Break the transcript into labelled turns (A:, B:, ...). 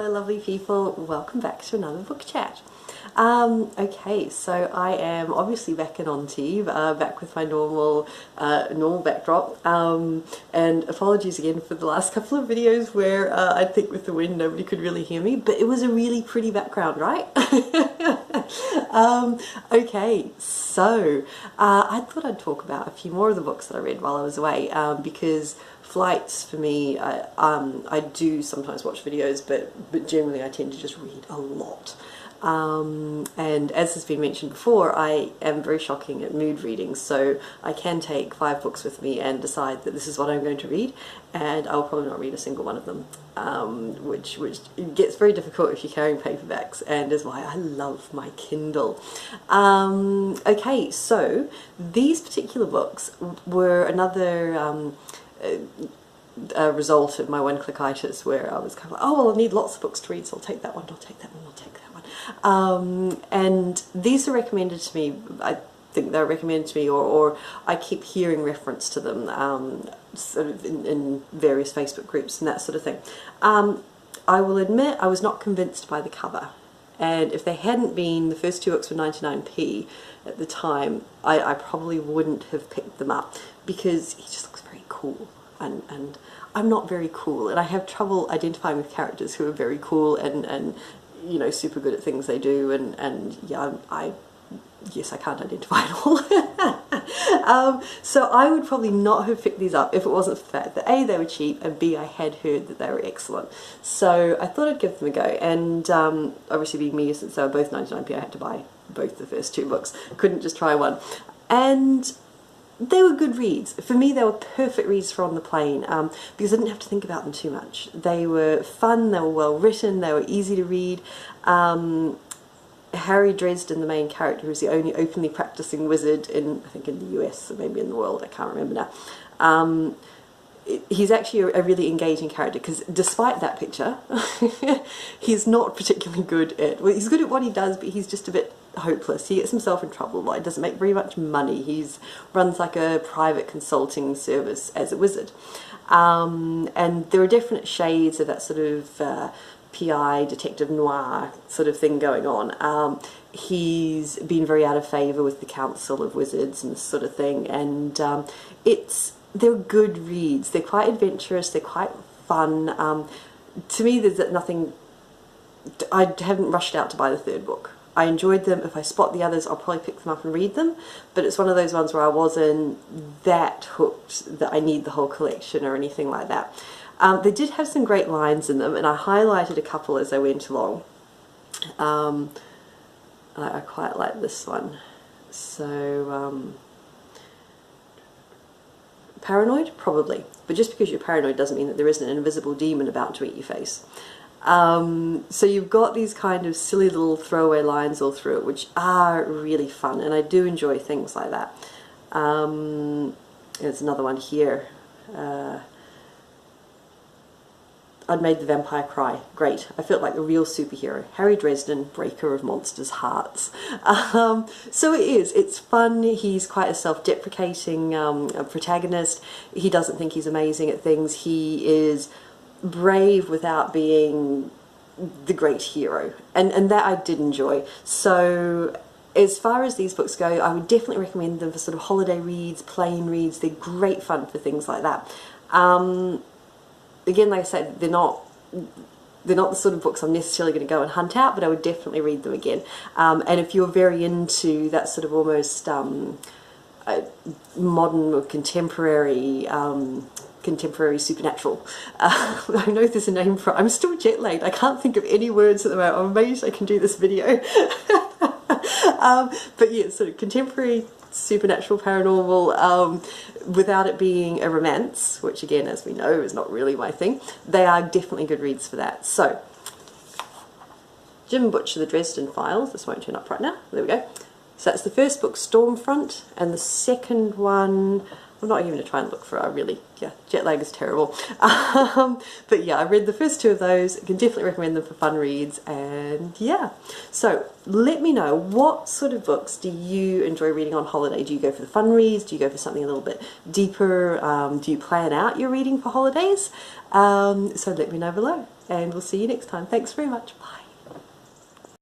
A: Hello lovely people, welcome back to another book chat. Okay, so I am obviously back in on TV, back with my normal backdrop, and apologies again for the last couple of videos where I think with the wind nobody could really hear me, but it was a really pretty background, right? Okay, so I thought I'd talk about a few more of the books that I read while I was away, because flights for me, I do sometimes watch videos, but generally I tend to just read a lot. And as has been mentioned before, I am very shocking at mood reading, so I can take 5 books with me and decide that this is what I'm going to read, and I'll probably not read a single one of them, which gets very difficult if you're carrying paperbacks, and is why I love my Kindle. Okay, so these particular books were another a result of my one-clickitis, where I was kind of like, oh well, I need lots of books to read, so I'll take that one, I'll take that one, I'll take that one. And these are recommended to me, I think they're recommended to me, or I keep hearing reference to them sort of in various Facebook groups and that sort of thing. I will admit I was not convinced by the cover, and if they hadn't been, the first 2 books were 99p at the time, I probably wouldn't have picked them up, because he just looks very cool. And I'm not very cool, and I have trouble identifying with characters who are very cool and you know, super good at things they do, and yeah, yes, I can't identify at all. So I would probably not have picked these up if it wasn't for the fact that A, they were cheap, and B, I had heard that they were excellent. So I thought I'd give them a go, and obviously being me, since they were both 99p, I had to buy both the first 2 books. Couldn't just try one. And they were good reads. For me, they were perfect reads for on the plane, because I didn't have to think about them too much. They were fun, they were well written, they were easy to read. Harry Dresden, the main character, who's the only openly practicing wizard in, I think, in the US, or maybe in the world, I can't remember now. He's actually a really engaging character, because despite that picture, he's not particularly good at, well, he's good at what he does, but he's just a bit hopeless. He gets himself in trouble, but he doesn't make very much money. He runs like a private consulting service as a wizard. And there are definite shades of that sort of PI, detective noir sort of thing going on. He's been very out of favour with the Council of Wizards and this sort of thing, and they're good reads. They're quite adventurous, they're quite fun. To me, there's nothing, I haven't rushed out to buy the 3rd book. I enjoyed them. If I spot the others, I'll probably pick them up and read them, but it's one of those ones where I wasn't that hooked that I need the whole collection or anything like that. They did have some great lines in them, and I highlighted a couple as I went along. I quite like this one. So, paranoid? Probably. But just because you're paranoid doesn't mean that there isn't an invisible demon about to eat your face. So you've got these kind of silly little throwaway lines all through it, which are really fun, and I do enjoy things like that. There's another one here. I'd made the vampire cry. Great. I felt like a real superhero. Harry Dresden, breaker of monsters' hearts. So it is. It's fun. He's quite a self-deprecating protagonist. He doesn't think he's amazing at things. He is brave without being the great hero. And that I did enjoy. So as far as these books go, I would definitely recommend them for sort of holiday reads, plane reads. They're great fun for things like that. Again, like I said, they're not the sort of books I'm necessarily going to go and hunt out, but I would definitely read them again. And if you're very into that sort of almost modern or contemporary supernatural, I know there's a name for it. I'm still jet lagged. I can't think of any words at the moment. I'm amazed I can do this video. But yeah, sort of contemporary supernatural, paranormal, without it being a romance, which again, as we know, is not really my thing. They are definitely good reads for that. So, Jim Butcher, The Dresden Files. This won't turn up right now. There we go. So that's the first book, Stormfront, and the second one, I'm not even going to try and look for it, really. Yeah, jet lag is terrible. But yeah, I read the first 2 of those. I can definitely recommend them for fun reads, and yeah. So let me know, what sort of books do you enjoy reading on holiday? Do you go for the fun reads? Do you go for something a little bit deeper? Do you plan out your reading for holidays? So let me know below. and we'll see you next time. Thanks very much. Bye.